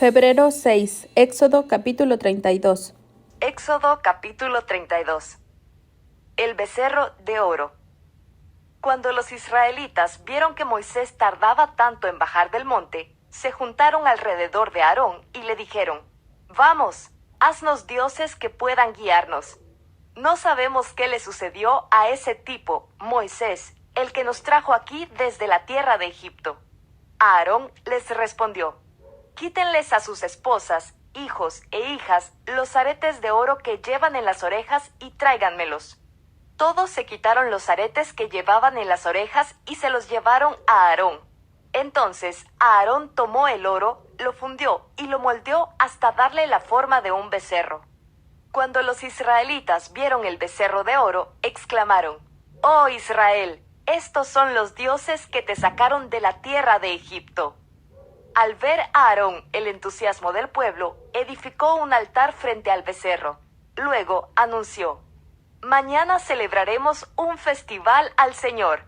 Febrero 6, Éxodo capítulo 32. Éxodo capítulo 32. El becerro de oro. Cuando los israelitas vieron que Moisés tardaba tanto en bajar del monte, se juntaron alrededor de Aarón y le dijeron: «Vamos, haznos dioses que puedan guiarnos. No sabemos qué le sucedió a ese tipo, Moisés, el que nos trajo aquí desde la tierra de Egipto». Aarón les respondió: «Quítenles a sus esposas, hijos e hijas los aretes de oro que llevan en las orejas y tráiganmelos». Todos se quitaron los aretes que llevaban en las orejas y se los llevaron a Aarón. Entonces Aarón tomó el oro, lo fundió y lo moldeó hasta darle la forma de un becerro. Cuando los israelitas vieron el becerro de oro, exclamaron: «¡Oh Israel! Estos son los dioses que te sacaron de la tierra de Egipto». Al ver a Aarón el entusiasmo del pueblo, edificó un altar frente al becerro. Luego anunció: «Mañana celebraremos un festival al Señor».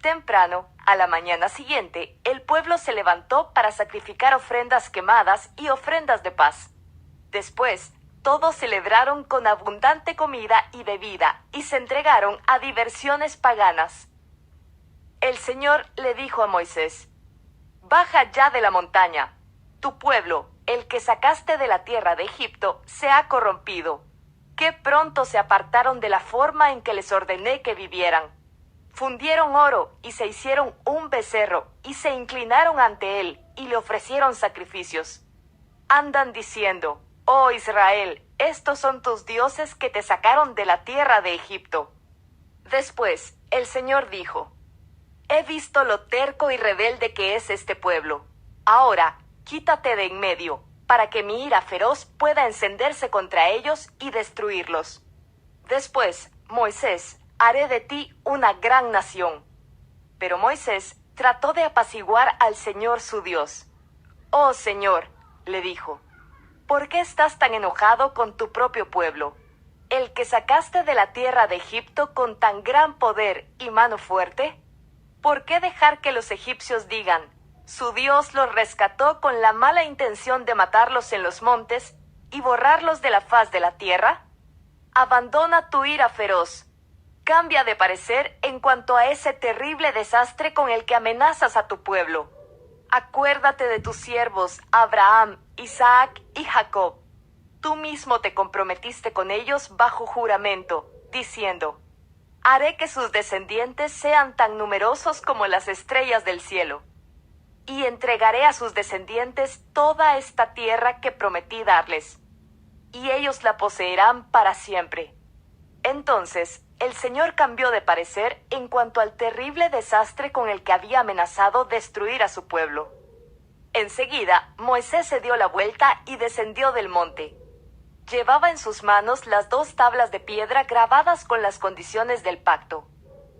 Temprano, a la mañana siguiente, el pueblo se levantó para sacrificar ofrendas quemadas y ofrendas de paz. Después, todos celebraron con abundante comida y bebida y se entregaron a diversiones paganas. El Señor le dijo a Moisés: «Baja ya de la montaña. Tu pueblo, el que sacaste de la tierra de Egipto, se ha corrompido. Qué pronto se apartaron de la forma en que les ordené que vivieran. Fundieron oro y se hicieron un becerro y se inclinaron ante él y le ofrecieron sacrificios. Andan diciendo: «Oh Israel, estos son tus dioses que te sacaron de la tierra de Egipto». Después, el Señor dijo: «He visto lo terco y rebelde que es este pueblo. Ahora, quítate de en medio, para que mi ira feroz pueda encenderse contra ellos y destruirlos. Después, Moisés, haré de ti una gran nación». Pero Moisés trató de apaciguar al Señor su Dios. «Oh Señor», le dijo, «¿por qué estás tan enojado con tu propio pueblo, el que sacaste de la tierra de Egipto con tan gran poder y mano fuerte? ¿Por qué dejar que los egipcios digan: su Dios los rescató con la mala intención de matarlos en los montes y borrarlos de la faz de la tierra? Abandona tu ira feroz. Cambia de parecer en cuanto a ese terrible desastre con el que amenazas a tu pueblo. Acuérdate de tus siervos Abraham, Isaac y Jacob. Tú mismo te comprometiste con ellos bajo juramento, diciendo: haré que sus descendientes sean tan numerosos como las estrellas del cielo. Y entregaré a sus descendientes toda esta tierra que prometí darles, y ellos la poseerán para siempre». Entonces, el Señor cambió de parecer en cuanto al terrible desastre con el que había amenazado destruir a su pueblo. Enseguida, Moisés se dio la vuelta y descendió del monte. Llevaba en sus manos las 2 tablas de piedra grabadas con las condiciones del pacto.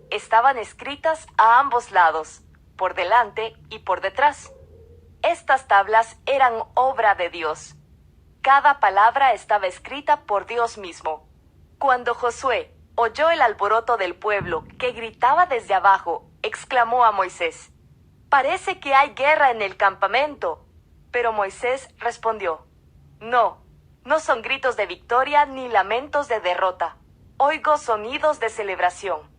Estaban escritas a ambos lados, por delante y por detrás. Estas tablas eran obra de Dios. Cada palabra estaba escrita por Dios mismo. Cuando Josué oyó el alboroto del pueblo que gritaba desde abajo, exclamó a Moisés: «Parece que hay guerra en el campamento». Pero Moisés respondió: No son gritos de victoria ni lamentos de derrota. Oigo sonidos de celebración».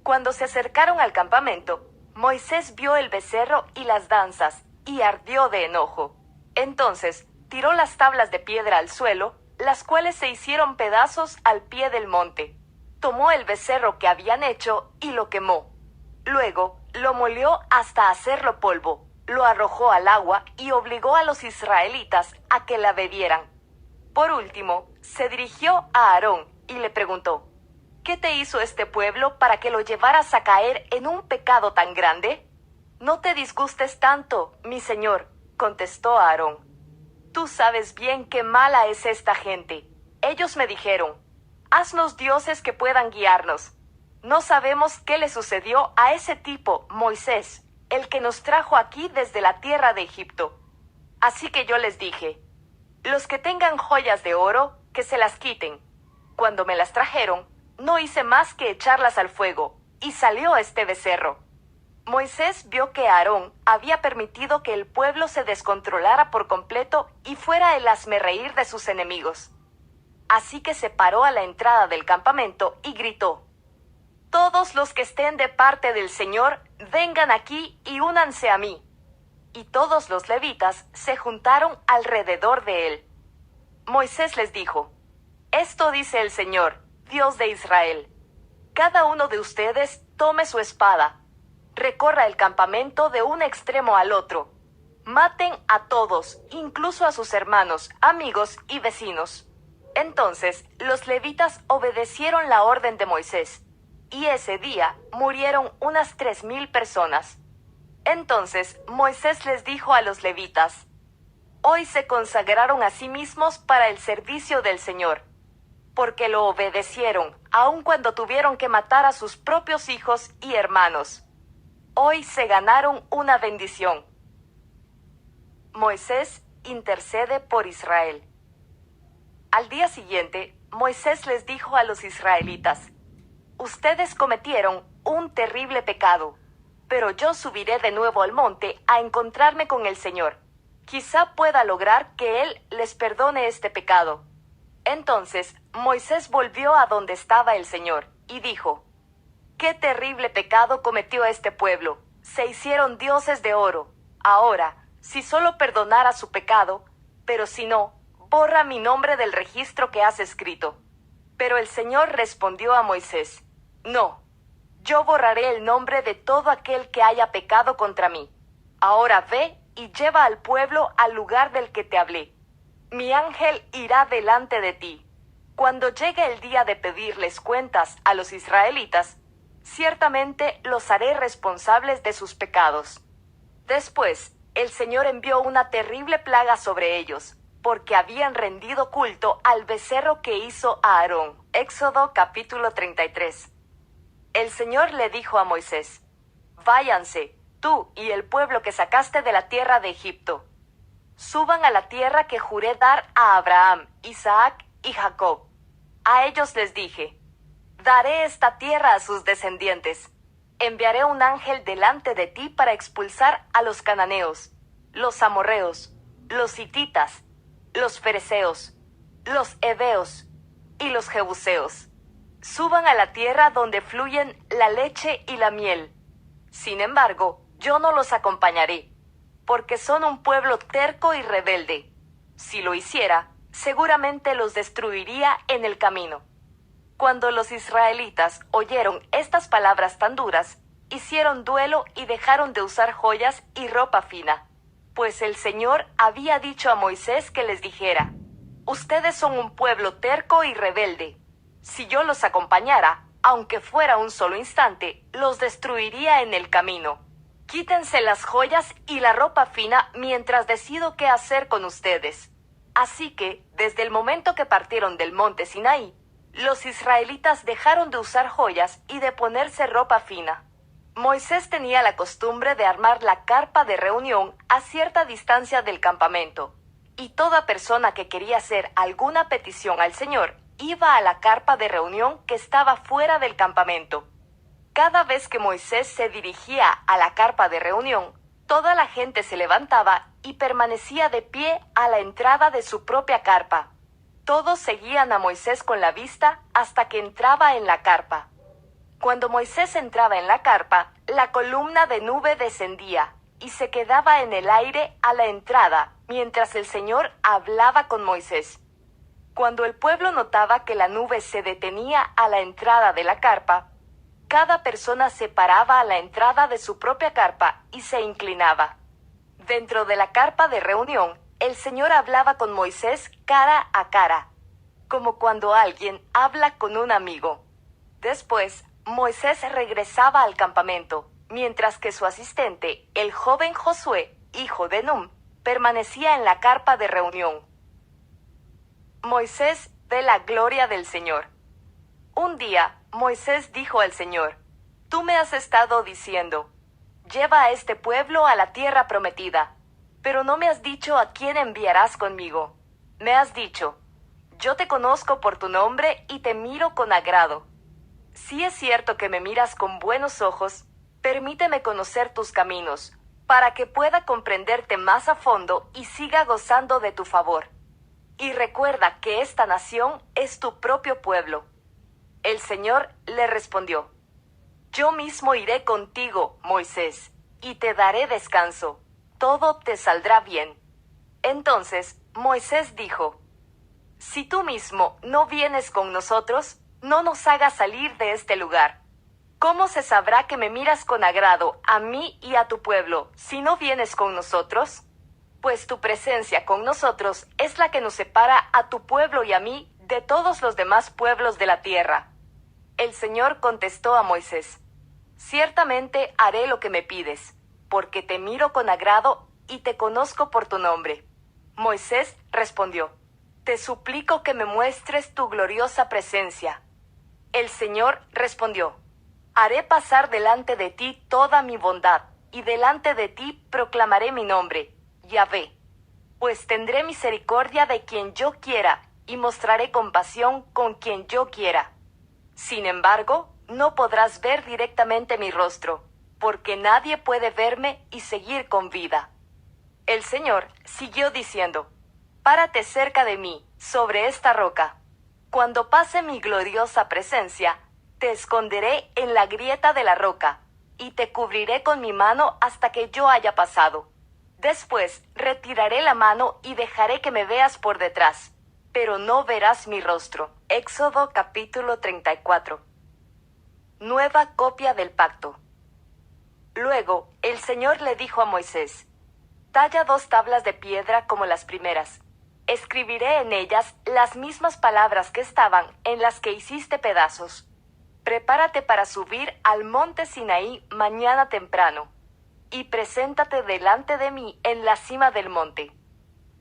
Cuando se acercaron al campamento, Moisés vio el becerro y las danzas, y ardió de enojo. Entonces tiró las tablas de piedra al suelo, las cuales se hicieron pedazos al pie del monte. Tomó el becerro que habían hecho y lo quemó. Luego lo molió hasta hacerlo polvo, lo arrojó al agua y obligó a los israelitas a que la bebieran. Por último, se dirigió a Aarón y le preguntó: «¿Qué te hizo este pueblo para que lo llevaras a caer en un pecado tan grande?» «No te disgustes tanto, mi señor», contestó Aarón. «Tú sabes bien qué mala es esta gente. Ellos me dijeron: haznos dioses que puedan guiarnos. No sabemos qué le sucedió a ese tipo, Moisés, el que nos trajo aquí desde la tierra de Egipto. Así que yo les dije: los que tengan joyas de oro, que se las quiten. Cuando me las trajeron, no hice más que echarlas al fuego, y salió este becerro». Moisés vio que Aarón había permitido que el pueblo se descontrolara por completo y fuera el hazmerreír de sus enemigos. Así que se paró a la entrada del campamento y gritó: «Todos los que estén de parte del Señor, vengan aquí y únanse a mí». Y todos los levitas se juntaron alrededor de él. Moisés les dijo: «Esto dice el Señor, Dios de Israel. Cada uno de ustedes tome su espada, recorra el campamento de un extremo al otro. Maten a todos, incluso a sus hermanos, amigos y vecinos». Entonces los levitas obedecieron la orden de Moisés, y ese día murieron unas 3,000 personas. Entonces Moisés les dijo a los levitas: «Hoy se consagraron a sí mismos para el servicio del Señor, porque lo obedecieron, aun cuando tuvieron que matar a sus propios hijos y hermanos. Hoy se ganaron una bendición». Moisés intercede por Israel. Al día siguiente, Moisés les dijo a los israelitas: «Ustedes cometieron un terrible pecado, pero yo subiré de nuevo al monte a encontrarme con el Señor. Quizá pueda lograr que Él les perdone este pecado». Entonces Moisés volvió a donde estaba el Señor y dijo: «Qué terrible pecado cometió este pueblo. Se hicieron dioses de oro. Ahora, si solo perdonara su pecado, pero si no, borra mi nombre del registro que has escrito». Pero el Señor respondió a Moisés: «No, yo borraré el nombre de todo aquel que haya pecado contra mí. Ahora ve y lleva al pueblo al lugar del que te hablé. Mi ángel irá delante de ti. Cuando llegue el día de pedirles cuentas a los israelitas, ciertamente los haré responsables de sus pecados». Después, el Señor envió una terrible plaga sobre ellos, porque habían rendido culto al becerro que hizo Aarón. Éxodo capítulo 33. El Señor le dijo a Moisés: «Váyanse, tú y el pueblo que sacaste de la tierra de Egipto. Suban a la tierra que juré dar a Abraham, Isaac y Jacob. A ellos les dije: daré esta tierra a sus descendientes. Enviaré un ángel delante de ti para expulsar a los cananeos, los amorreos, los hititas, los fereceos, los heveos y los jebuseos. Suban a la tierra donde fluyen la leche y la miel. Sin embargo, yo no los acompañaré, porque son un pueblo terco y rebelde. Si lo hiciera, seguramente los destruiría en el camino». Cuando los israelitas oyeron estas palabras tan duras, hicieron duelo y dejaron de usar joyas y ropa fina, pues el Señor había dicho a Moisés que les dijera: «Ustedes son un pueblo terco y rebelde. Si yo los acompañara, aunque fuera un solo instante, los destruiría en el camino. Quítense las joyas y la ropa fina mientras decido qué hacer con ustedes». Así que, desde el momento que partieron del monte Sinaí, los israelitas dejaron de usar joyas y de ponerse ropa fina. Moisés tenía la costumbre de armar la carpa de reunión a cierta distancia del campamento, y toda persona que quería hacer alguna petición al Señor iba a la carpa de reunión que estaba fuera del campamento. Cada vez que Moisés se dirigía a la carpa de reunión, toda la gente se levantaba y permanecía de pie a la entrada de su propia carpa. Todos seguían a Moisés con la vista hasta que entraba en la carpa. Cuando Moisés entraba en la carpa, la columna de nube descendía y se quedaba en el aire a la entrada, mientras el Señor hablaba con Moisés. Cuando el pueblo notaba que la nube se detenía a la entrada de la carpa, cada persona se paraba a la entrada de su propia carpa y se inclinaba. Dentro de la carpa de reunión, el Señor hablaba con Moisés cara a cara, como cuando alguien habla con un amigo. Después, Moisés regresaba al campamento, mientras que su asistente, el joven Josué, hijo de Nun, permanecía en la carpa de reunión. Moisés ve la gloria del Señor. Un día, Moisés dijo al Señor: «Tú me has estado diciendo: lleva a este pueblo a la tierra prometida, pero no me has dicho a quién enviarás conmigo. Me has dicho: yo te conozco por tu nombre y te miro con agrado. Si es cierto que me miras con buenos ojos, Permíteme conocer tus caminos, para que pueda comprenderte más a fondo y siga gozando de tu favor. Y recuerda que esta nación es tu propio pueblo. El Señor le respondió: Yo mismo iré contigo, Moisés, y te daré descanso. Todo te saldrá bien. Entonces Moisés dijo: Si tú mismo no vienes con nosotros, no nos hagas salir de este lugar. ¿Cómo se sabrá que me miras con agrado a mí y a tu pueblo si no vienes con nosotros? Pues tu presencia con nosotros es la que nos separa a tu pueblo y a mí de todos los demás pueblos de la tierra. El Señor contestó a Moisés: Ciertamente haré lo que me pides, porque te miro con agrado y te conozco por tu nombre. Moisés respondió: Te suplico que me muestres tu gloriosa presencia. El Señor respondió: Haré pasar delante de ti toda mi bondad, y delante de ti proclamaré mi nombre, Yahvé. Pues tendré misericordia de quien yo quiera, y mostraré compasión con quien yo quiera. Sin embargo, no podrás ver directamente mi rostro, porque nadie puede verme y seguir con vida. El Señor siguió diciendo: Párate cerca de mí, sobre esta roca. Cuando pase mi gloriosa presencia, te esconderé en la grieta de la roca, y te cubriré con mi mano hasta que yo haya pasado. Después retiraré la mano y dejaré que me veas por detrás, pero no verás mi rostro. Éxodo capítulo 34. Nueva copia del pacto. Luego, el Señor le dijo a Moisés: Talla 2 tablas de piedra como las primeras. Escribiré en ellas las mismas palabras que estaban en las que hiciste pedazos. Prepárate para subir al monte Sinaí mañana temprano, y preséntate delante de mí en la cima del monte.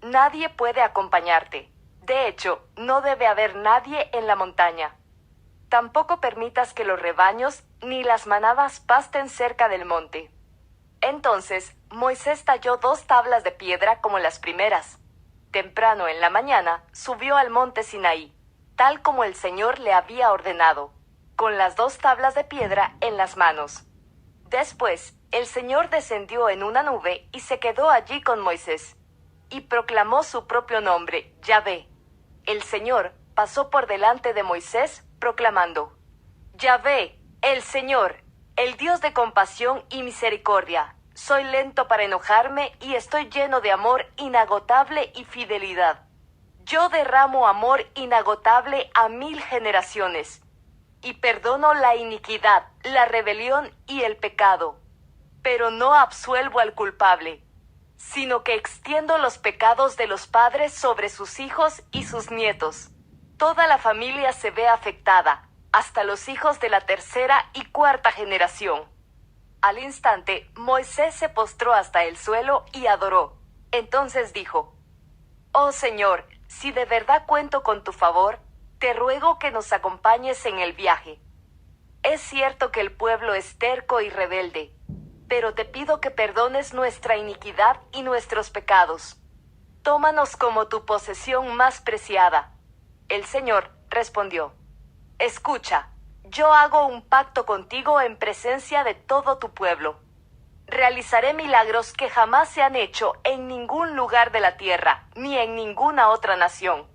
Nadie puede acompañarte. De hecho, no debe haber nadie en la montaña. Tampoco permitas que los rebaños ni las manadas pasten cerca del monte. Entonces Moisés talló 2 tablas de piedra como las primeras. Temprano en la mañana subió al monte Sinaí, tal como el Señor le había ordenado, con las 2 tablas de piedra en las manos. Después, el Señor descendió en una nube y se quedó allí con Moisés, y proclamó su propio nombre, Yahvé. El Señor pasó por delante de Moisés, proclamando: Yahvé, el Señor, el Dios de compasión y misericordia. Soy lento para enojarme y estoy lleno de amor inagotable y fidelidad. Yo derramo amor inagotable a 1000 generaciones, y perdono la iniquidad, la rebelión y el pecado. Pero no absuelvo al culpable, sino que extiendo los pecados de los padres sobre sus hijos y sus nietos. Toda la familia se ve afectada, hasta los hijos de la 3ª y 4ª generación. Al instante, Moisés se postró hasta el suelo y adoró. Entonces dijo: Oh Señor, si de verdad cuento con tu favor, te ruego que nos acompañes en el viaje. Es cierto que el pueblo es terco y rebelde, pero te pido que perdones nuestra iniquidad y nuestros pecados. Tómanos como tu posesión más preciada. El Señor respondió: Escucha, yo hago un pacto contigo en presencia de todo tu pueblo. Realizaré milagros que jamás se han hecho en ningún lugar de la tierra, ni en ninguna otra nación.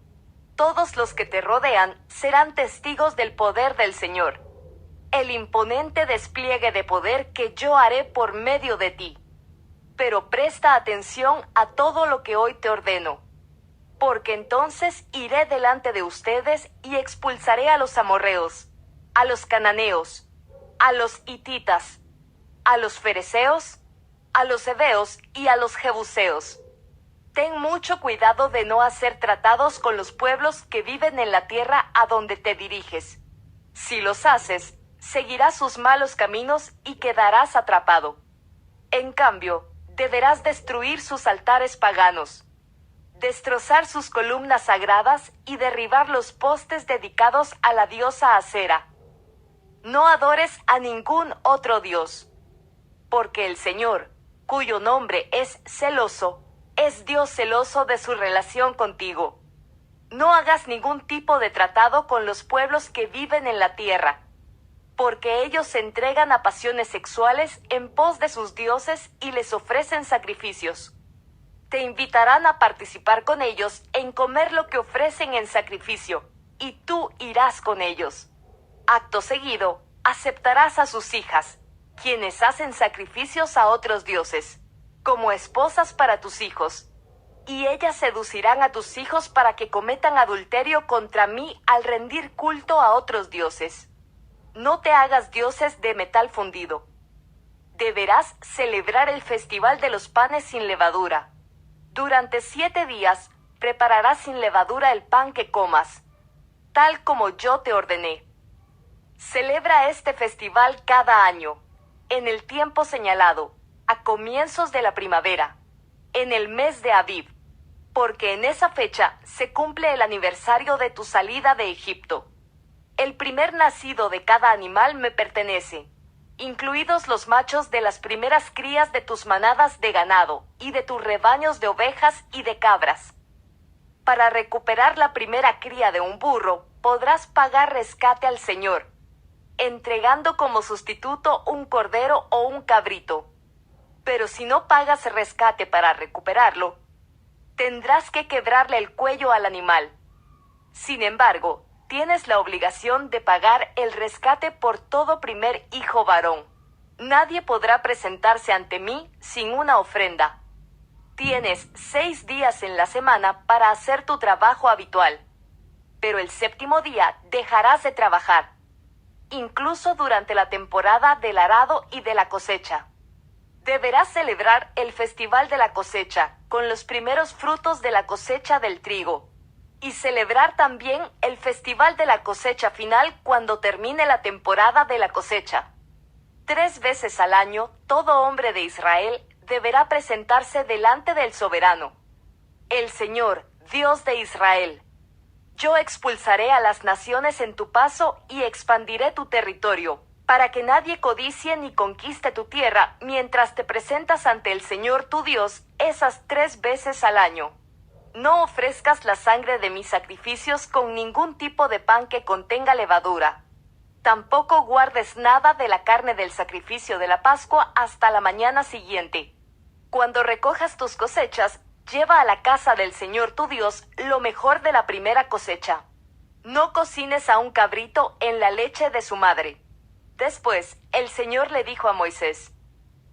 Todos los que te rodean serán testigos del poder del Señor, el imponente despliegue de poder que yo haré por medio de ti. Pero presta atención a todo lo que hoy te ordeno, porque entonces iré delante de ustedes y expulsaré a los amorreos, a los cananeos, a los hititas, a los fereceos, a los heveos y a los jebuseos. Ten mucho cuidado de no hacer tratados con los pueblos que viven en la tierra a donde te diriges. Si los haces, seguirás sus malos caminos y quedarás atrapado. En cambio, deberás destruir sus altares paganos, destrozar sus columnas sagradas y derribar los postes dedicados a la diosa Acera. No adores a ningún otro dios, porque el Señor, cuyo nombre es celoso, es Dios celoso de su relación contigo. No hagas ningún tipo de tratado con los pueblos que viven en la tierra. porque ellos se entregan a pasiones sexuales en pos de sus dioses y les ofrecen sacrificios. Te invitarán a participar con ellos en comer lo que ofrecen en sacrificio, y tú irás con ellos. Acto seguido, aceptarás a sus hijas, quienes hacen sacrificios a otros dioses, como esposas para tus hijos, y ellas seducirán a tus hijos para que cometan adulterio contra mí al rendir culto a otros dioses. No te hagas dioses de metal fundido. Deberás celebrar el festival de los panes sin levadura. Durante 7 días, prepararás sin levadura el pan que comas, tal como yo te ordené. Celebra este festival cada año, en el tiempo señalado, a comienzos de la primavera, en el mes de Abib, porque en esa fecha se cumple el aniversario de tu salida de Egipto. El primer nacido de cada animal me pertenece, incluidos los machos de las primeras crías de tus manadas de ganado, y de tus rebaños de ovejas y de cabras. Para recuperar la primera cría de un burro, podrás pagar rescate al Señor, entregando como sustituto un cordero o un cabrito. Pero si no pagas rescate para recuperarlo, tendrás que quebrarle el cuello al animal. Sin embargo, tienes la obligación de pagar el rescate por todo primer hijo varón. Nadie podrá presentarse ante mí sin una ofrenda. Tienes 6 días en la semana para hacer tu trabajo habitual, pero el 7º día dejarás de trabajar, incluso durante la temporada del arado y de la cosecha. Deberás celebrar el festival de la cosecha con los primeros frutos de la cosecha del trigo, y celebrar también el festival de la cosecha final cuando termine la temporada de la cosecha. 3 veces al año, todo hombre de Israel deberá presentarse delante del soberano, el Señor, Dios de Israel. Yo expulsaré a las naciones en tu paso y expandiré tu territorio, para que nadie codicie ni conquiste tu tierra mientras te presentas ante el Señor tu Dios esas 3 veces al año. No ofrezcas la sangre de mis sacrificios con ningún tipo de pan que contenga levadura. Tampoco guardes nada de la carne del sacrificio de la Pascua hasta la mañana siguiente. Cuando recojas tus cosechas, lleva a la casa del Señor tu Dios lo mejor de la primera cosecha. No cocines a un cabrito en la leche de su madre. Después, el Señor le dijo a Moisés: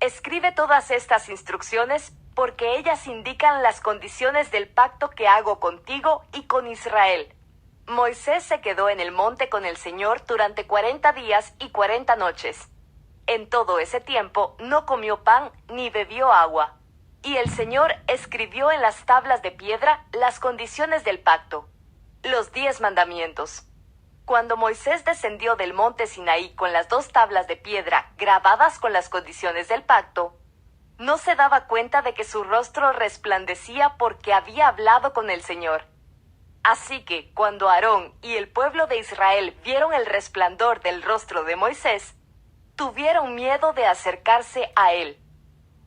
escribe todas estas instrucciones, porque ellas indican las condiciones del pacto que hago contigo y con Israel. Moisés se quedó en el monte con el Señor durante 40 días y 40 noches. En todo ese tiempo no comió pan ni bebió agua. Y el Señor escribió en las tablas de piedra las condiciones del pacto, los 10 mandamientos. Cuando Moisés descendió del monte Sinaí con las 2 tablas de piedra grabadas con las condiciones del pacto, no se daba cuenta de que su rostro resplandecía porque había hablado con el Señor. Así que, cuando Aarón y el pueblo de Israel vieron el resplandor del rostro de Moisés, tuvieron miedo de acercarse a él.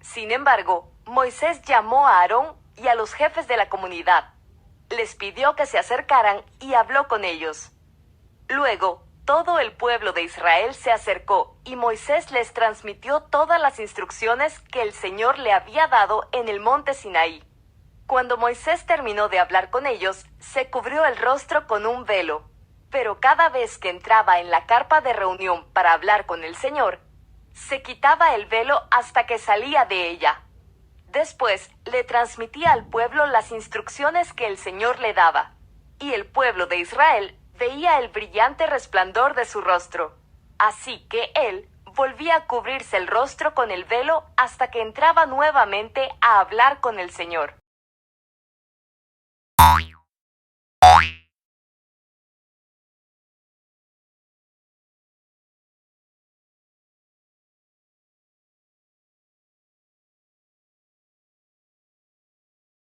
Sin embargo, Moisés llamó a Aarón y a los jefes de la comunidad. Les pidió que se acercaran y habló con ellos. Luego, todo el pueblo de Israel se acercó y Moisés les transmitió todas las instrucciones que el Señor le había dado en el monte Sinaí. Cuando Moisés terminó de hablar con ellos, se cubrió el rostro con un velo. Pero cada vez que entraba en la carpa de reunión para hablar con el Señor, se quitaba el velo hasta que salía de ella. Después le transmitía al pueblo las instrucciones que el Señor le daba, y el pueblo de Israel veía el brillante resplandor de su rostro. Así que él volvía a cubrirse el rostro con el velo hasta que entraba nuevamente a hablar con el Señor.